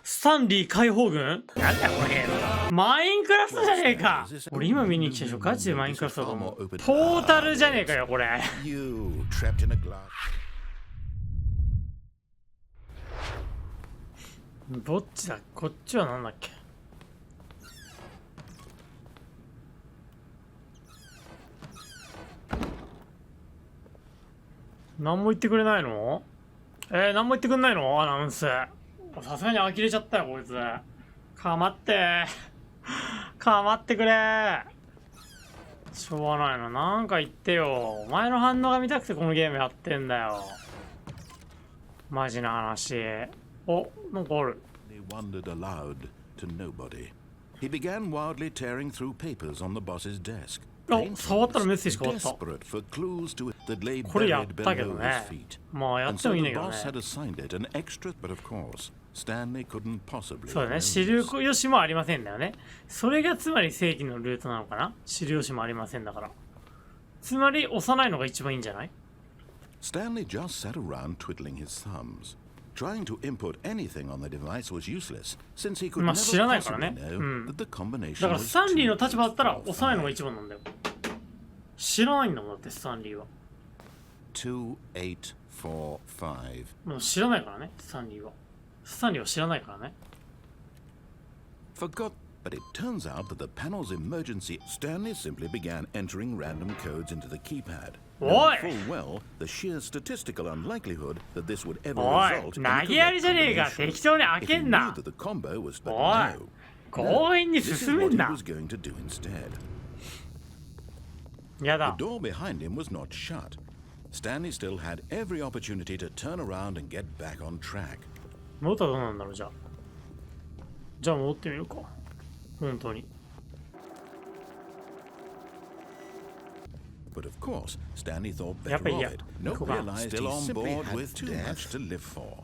スタンリー解放軍？なんだよこのゲーム。マインクラフトじゃねえか。俺今見に来たでしょ。ガチでマインクラフトだと思う。トータルじゃねえかよこれ。どっちだ？こっちはなんだっけ？何も言ってくれないの？何も言ってくんないの？アナウンス。さすがに呆れちゃったよこいつ。かまってかまってくれ。しょうがないな。なんか言ってよ。お前の反応が見たくてこのゲームやってんだよ。マジな話。お、なんかある。Wondered aloud to nobody. He began wildly tearing through papers on the boss's desk. 触ったらメッセージ変わった。これやったけどね。まあやってもいいんだけどね。そうだね。知る由もありませんだよね。それがつまり正規のルートなのかな。知る由もありませんだから。つまり押さないのが一番いいんじゃない？ Stanley just sat around twiddling his thumbs. Trying to input anything on the device was useless since he could never possibly know that the combination was だからスタンリーの立場だったら押さないのが一番なんだよ。知らないんだもんだってスタンリーは。2845。もう知らないからね、スタンリーは。スタンリーは知らないからね。Forgot, but it turns out that the panel's emergency. Stanley simply began entering random codes into the keypad. Oi! Full well, the sheer statistical unlikelihood that this would ever result in a correct combination. If he knew that the combo was but no, this is what he was going to do instead. The door behind him was not shut. Stanley still had every opportunity to turn around and get back on track. 戻ったらどうなんだろう。じゃあ戻ってみるか。本当に。But of course, Stanley thought better of it. No, realized he simply had too much to live for.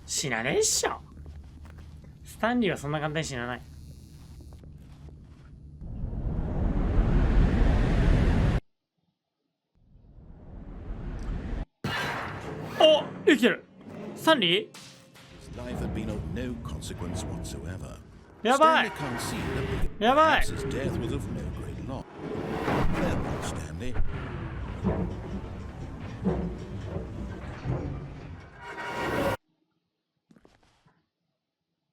死なねえっしょ。スタンリーはそんな簡単に死なない。お、生きてる。スタンリー？ His life had been of no consequence whatsoever. やばい。やばい。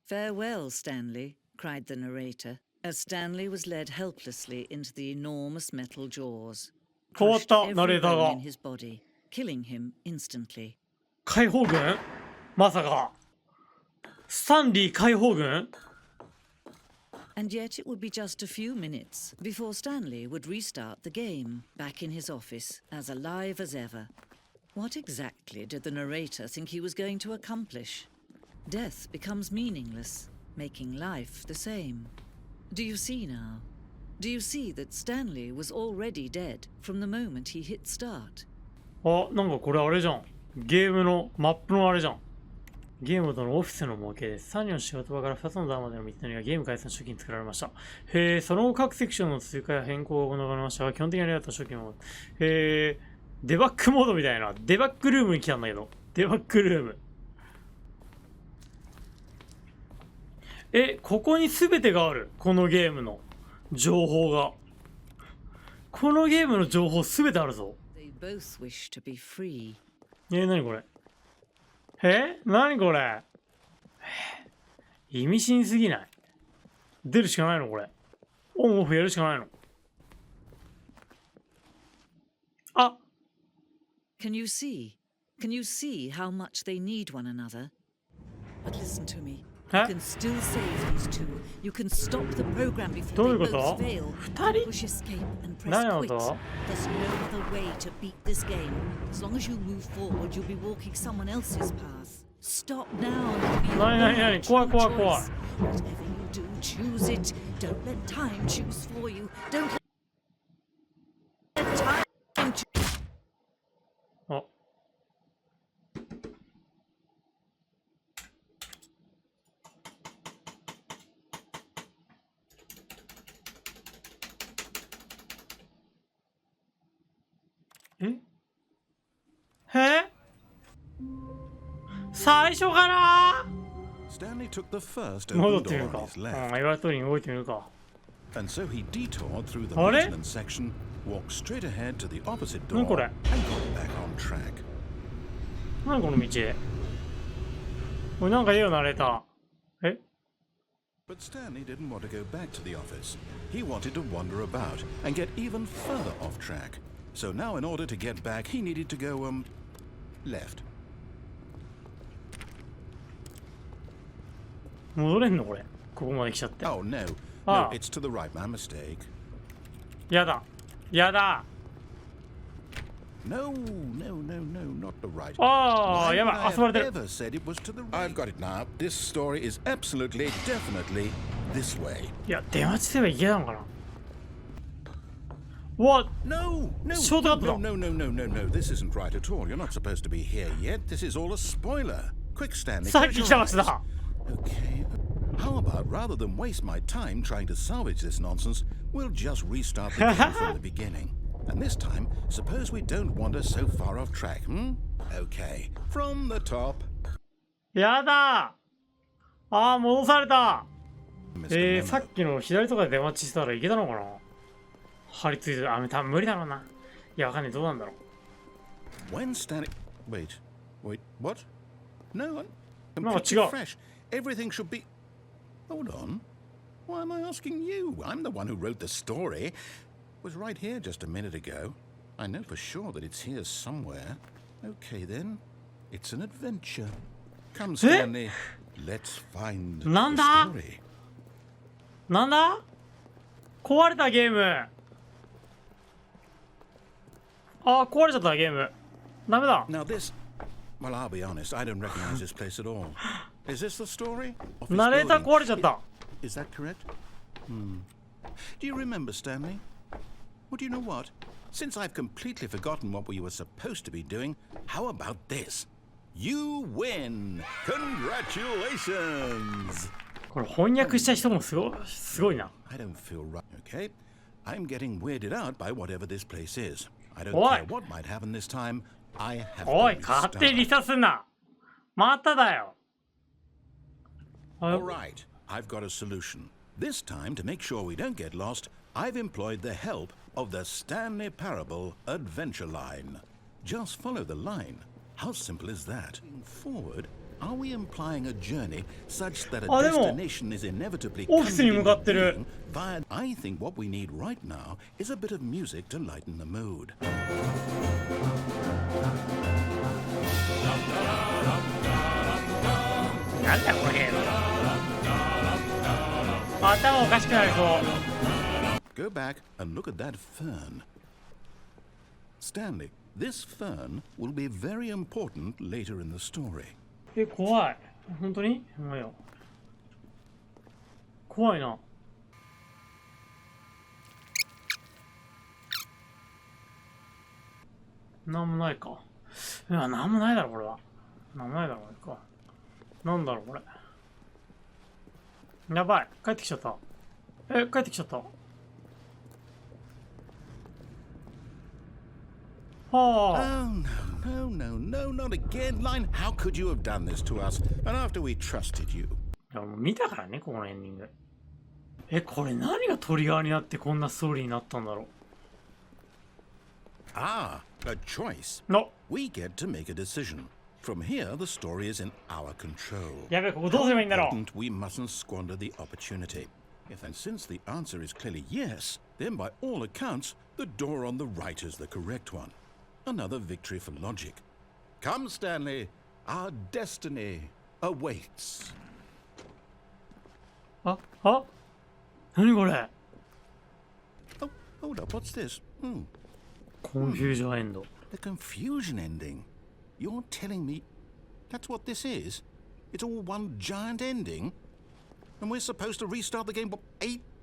Farewell, Stanley, cried the narrator, as Stanley was led helplessly into the enormous metal jaws. 変わった、ナレーターが。 in his body, killing him instantly. 解放軍？まさか。スタンリー解放軍？ And yet it would be just a few minutes before Stanley would restart the game, back in his office, as alive as ever. What exactly did the narrator think he was going to accomplish? Death becomes meaningless, making life the same. Do you see now? Do you see that Stanley was already dead from the moment he hit start? あ、なんかこれあれじゃん。ゲームのマップのあれじゃん。ゲームとのオフィスの模型です。3人の仕事場から2つの段までの道のりがゲーム開発の初期に作られました。その後各セクションの追加や変更が行われましたが、基本的にありがとう初期のデバッグモードみたいな。デバッグルームに来たんだけど。デバッグルーム。ここに全てがある。このゲームの情報が。このゲームの情報全てあるぞ。何これ。何これ。意味深すぎない。出るしかないのこれ。オンオフやるしかないの。あ。 Can you see? Can you see how much they need one another? But listen to me. You can still save these two. You can stop the program before they both fail. Push escape and press quit. There's no other way to beat this game. As long as you move forward, you'll be walking someone else's path. Stop now and be your choice. Whatever you do, choose it. Don't let time choose for you. Don't let time choose. へ最初から Stanley took the first 戻 open ってみる door か。 on う his ん、 left, 言われた通りに動いてみるか。 and so he detoured through the あれ maintenance section, walked straight ahead to the opposite 何 door, これ and got back on track. 何この道。これなんかいいよ、ナレーター。え But Stanley didn't want to go back to the office. He wanted to wander about and get even further off track. So now in order to get back, he needed to go, left. 戻れんのこれ。ここまで来ちゃって。 Oh, no. Ah. No, it's to the right. My mistake. やだ。やだ。 No, no, no, no, not the right. ああ、 Why や would ばい。 I 遊ばれ have てる。 ever said it was to the right? I've got it now. This story is absolutely, definitely this way. いや、出待ちすればいけたのかな。わ No, no, Shut no, up, no, though. no, no, no, no, no. This isn't right at all. You're not supposed to be here yet. This is all a spoiler. Quick, Stanley. さっ close き your 来た場所 eyes. だ。 Okay. How about rather than waste my time trying to salvage this nonsense, we'll just restart the game from the beginning. And this time, suppose we don't wander so far off track, Okay. From the top. やだ。ああ、戻された。 Mr. さ Member. っきの左とかで出待ちしたらいけたのかな。張り付いてる。あ、多分無理だろうな。いや、わかんない。どうなんだろう。 When Stanley... Wait. What? No, I'm No, completely違う。 fresh. Everything should be... Hold on. Why am I asking you? I'm the one who wrote the story. It was right here just a minute ago. I know for sure that it's here somewhere. Okay, then. It's an adventure. Come, Stanley. Let's find the なんだ story. なんだ壊れたゲーム。あー、壊れちゃったゲーム。ダメだ。 Now this... Well, I'll be honest. I don't recognize this place at all. Is this the story? Of this ナレーター building? 壊れちゃった。 Is that correct? Do you remember, Stanley? Well, do you know what? Since I've completely forgotten what we were supposed to be doing, how about this? You win! Congratulations! これ翻訳した人もすごいな。 I don't feel right, okay? I'm getting weirded out by whatever this place is. I don't Oi. care what might happen this time. I have お to い、勝手に restart. リサすんな。まただよ。あ All right, I've got a solution. This time, to make sure we don't get lost, I've employed the help of the Stanley Parable adventure line. Just follow the line. How simple is that? Forward, are we implying a journey such that a あ、でも、 destination is inevitably オフィスに向かってる。 via... I think what we need right now is a bit of music to lighten the mood. なんだこれゲーム。頭おかしくなりそう。 Go back and look at that fern. Stanley, this fern will be very important later in the story. 怖い。本当にお前よ。怖いな。なんもないか。いや、なんもないだろ、これは。なんもないだろ、これか。なんだろう、これ。やばい。帰ってきちゃった。帰ってきちゃった。はあ。 Oh, no, not again. Line, how could you have done this to us? And after we trusted you. いや、もう見たからね、ここのエンディング。これ何がトリガーになってこんなストーリーになったんだろう。 Ah, a choice. No. We get to make a decision. From here, the story is in our control. やべえ、ここどうすればいいんだろう。 Important we mustn't squander the opportunity. And since the answer is clearly yes, then by all accounts, the door on the right is the correct one. Another victory for logic. Come, Stanley. Our destiny awaits. あ何これ Oh, hold up. What's this? コンフュージョンエンド。 The confusion ending. You're telling me that's what this is? It's all one giant ending? And we're supposed to restart the game, what,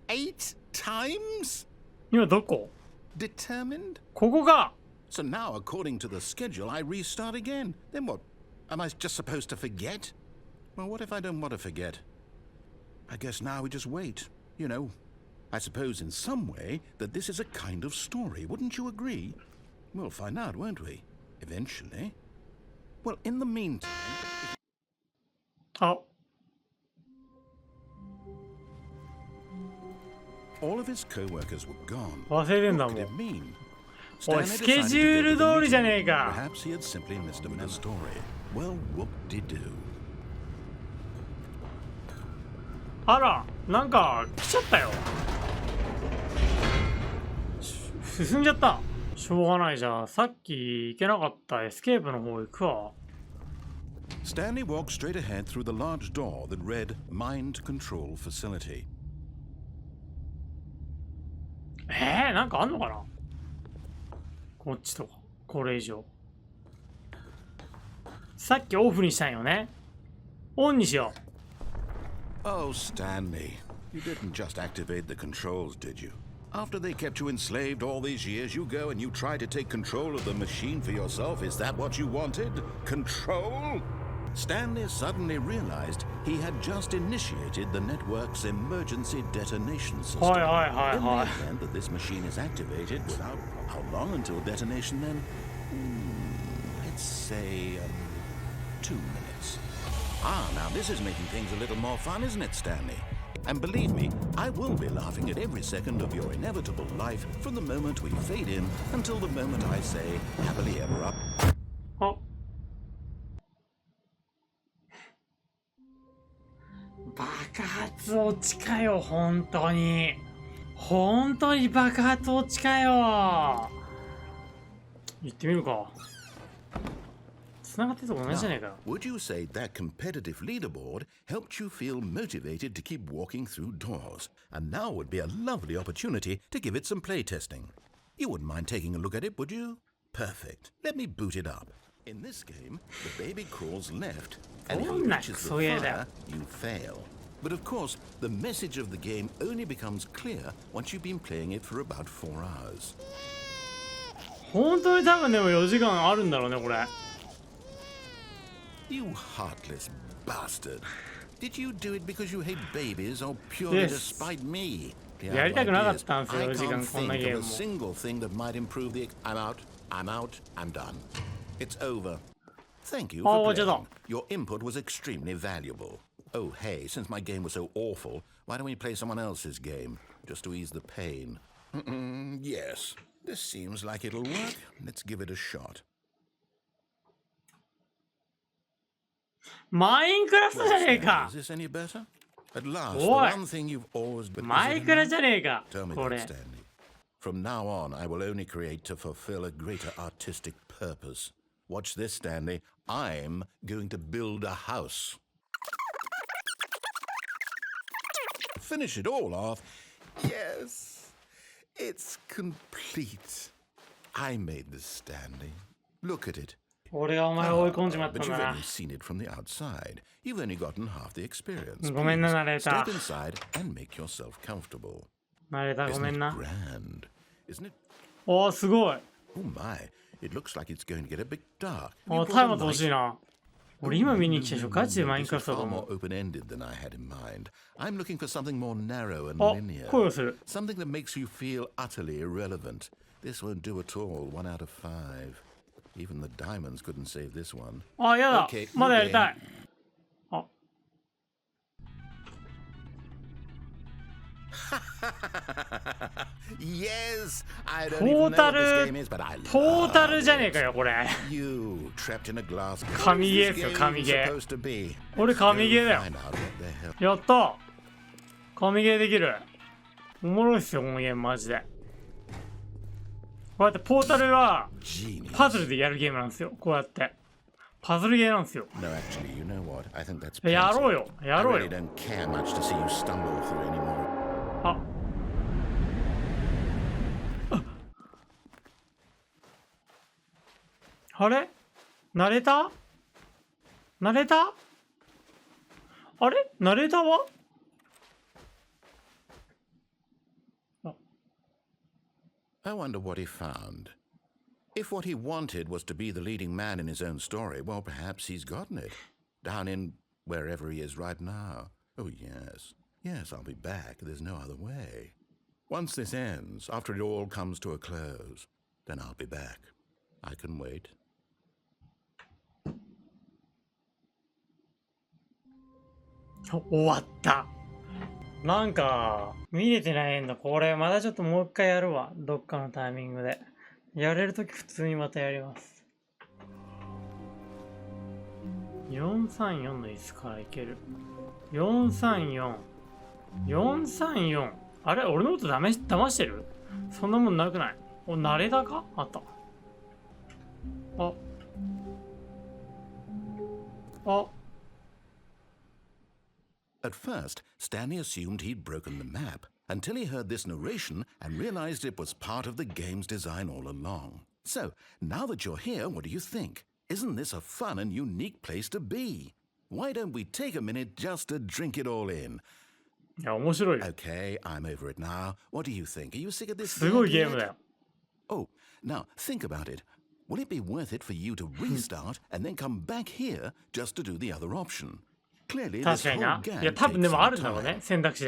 eight times? 今どこ Determined? ここか So now, according to the schedule, I restart again. Then what? Am I just supposed to forget? Well, what if I don't want to forget? I guess now we just wait. You know, I suppose in some way that this is a kind of story. Wouldn't you agree? We'll find out, won't we? Eventually. Well, in the meantime... his co-workers were gone, 忘れてんだ what も did ん。 it mean? おい、 Stanley スケ decided ジ to ュー go ル to the 通りじゃ meeting. ねえか。 Perhaps he had simply missed a memo. Story. Well, whoop-de-doo. あら、なんか来ちゃったよ。進んじゃった。しょうがないじゃん。さっき行けなかったエスケープの方行くわ。Stanley walked straight ahead through the large door that read Mind Control Facility. なんかあんのかな、こっちとか。これ以上。さっきオフにしたんよね。オンにしよう。 Oh, Stanley, you didn't just activate the controls, did you? After they kept you enslaved all these years, you go and you try to take control of the machine for yourself. Is that what you wanted? Control? Stanley suddenly realized he had just initiated the network's emergency detonation system. In the event that this machine is activated without... How long until detonation then? Let's say 2 minutes. Ah, now this is making things a little more fun, isn't it, Stanley? And believe me, I will be laughing at every second of your inevitable life from the moment we fade in until the moment I say happily ever after. あ、爆発落ちかよ、本当に。本当に爆発落ちかよ。行ってみるか。繋がってるとこ同じじゃねえか。 Would you say that competitive leaderboard helped you feel motivated to keep walking through doors? And now would be a lovely opportunity to give it some playtesting. You wouldn't mind taking a look at it, would you? Perfect. Let me boot it up. In this game, the baby crawls left, and if he reaches the fire, you fail. But of course, the message of the game only becomes clear once you've been playing it for about 4 hours. 本当に多分でも4時間あるんだろうね、これ。 You heartless bastard. Did you do it because you hate babies or purely to spite me? Theやりたくなかっ idea is, たんですよ、 I 4時間 can't こんな think ゲー of ム a も。 single thing that might improve the... I'm out. I'm out. I'm done. It's over. Thank you for playing. Your input was extremely valuable. Oh, hey, since my game was so awful, why don't we play someone else's game, just to ease the pain? Yes, this seems like it'll work. Let's give it a shot. マインクラフトじゃねえか。 Is this any better? At last, the おい、 one thing you've always been... マイクラじゃねえか。 Tell me こ that, れ。 Stanley. From now on, I will only create to fulfill a greater artistic purpose. Watch this, Stanley. I'm going to build a house. Finish it all off. Yes, it's complete. I made this, Stanley. Look at it. 俺がお前を追い込んじまった But ん you've だな。 only seen it from the outside. You've only gotten half the experience. ごめんな、ナレータ Step ー。 inside and make yourself comfortable. ナレーターごめ Isn't ん it な。 grand? Isn't it? おー、すごい。 Oh my, it looks like it's going to get a bit dark. おー、タイマー欲しいな。俺今見に来たでしょ。ガチでマインクラフトだと Far 思 more う。 open-ended than I had in mind. I'm looking for something more narrow and あ、 linear. 声をする。 Something that makes you feel utterly irrelevant. This won't do at all. 1 out of 5. Even the diamonds couldn't save this one. あ、やだ。 Okay, まだやりたい。あ、 Yes, I ト don't even know ー what タ this ル、 game is, but I トータル love じゃねえ it. かよ、これ。 You trapped in a glass. 神ゲー What っすよ、 is this 神 game ゲー。 supposed to be? 俺神ゲーだよ。 Find out what the hell. やった神ゲーできる。おもろいっすよ、このゲーム、マジで。こうやってポータルは Genius. パズルでやるゲームなんですよ。こうやって。パズルゲーなんですよ。 No, actually, you know what? I think that's や plenty. ろうよ。や I ろう really よ。 don't care much to see you stumble through anymore. あ。あれナレーターナレーターあれナレーターは I wonder what he found. If what he wanted was to be the leading man in his own story, well, perhaps he's gotten it. Down in wherever he is right now. Oh, yes. Yes, I'll be back. There's no other way. Once this ends, after it all comes to a close, then I'll be back. I can wait. 終わった。なんか、見れてないんだ。これ、まだちょっともう一回やるわ。どっかのタイミングで。やれるとき普通にまたやります。434の椅子からいける。434。434。あれ俺のこと騙してる？そんなもんなくない？ナレーターか？あった。あ。あ。At first, Stanley assumed he'd broken the map until he heard this narration and realized it was part of the game's design all along. So, now that you're here, what do you think? Isn't this a fun and unique place to be? Why don't we take a minute just to drink it all in? いや、面白い。 Okay, I'm over it now. What do you think? Are you sick of this? すごいゲームだよ。 Oh, now think about it. Will it be worth it for you to restart and then come back here just to do the other option? Clearly, this whole game takes some time.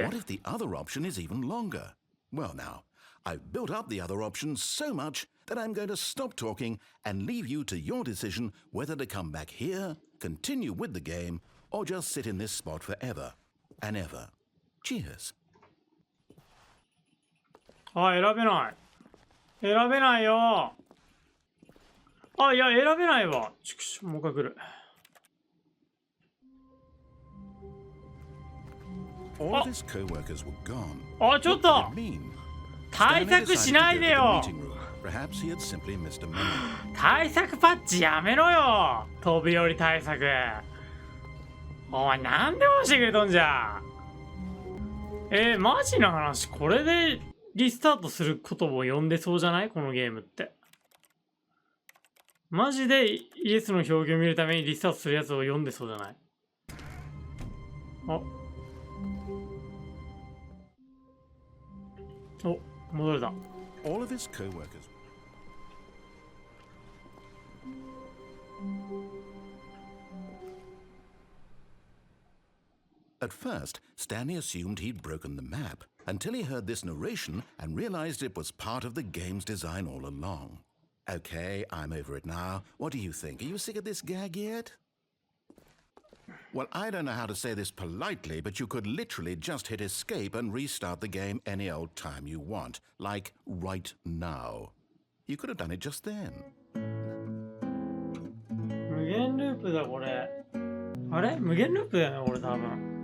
What if the other option is even longer? Well, now, I've built up the other option so much that I'm going to stop talking and leave you to your decision whether to come back here, continue with the game, or just sit in this spot forever and ever. Cheers. あ、選べない。選べないよ。あ、いや、選べないわ。もう一回来る。All of his co-workers were gone. あ、ちょっと対策しないでよ。 Perhaps he had simply missed a memo. 対策パッチやめろよ。飛び降り対策。お前なんでもしてくれとんじゃ。マジな話、これでリスタートすることを呼んでそうじゃない？このゲームって。マジでイエスの表現を見るためにリスタートするやつを読んでそうじゃない？あ。お、戻れた。All of his co-workers. At first, Stanley assumed he'd broken the map until he heard this narration and realized it was part of the game's design all along. Okay, I'm over it now. What do you think? Are you sick of this gag yet? Well, I don't know how to say this politely, but you could literally just hit escape and restart the game any old time you want, like right now. You could have done it just then. 無限ループだこれ。あれ？無限ループだよねこれ多分。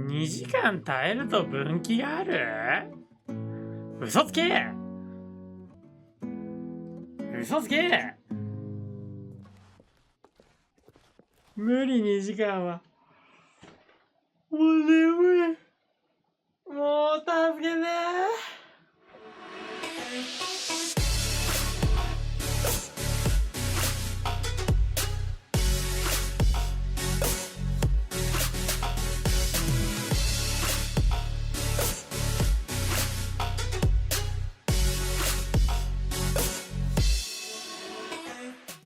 2時間耐えると分岐がある？嘘つけ！嘘つけ！無理2時間は。もうね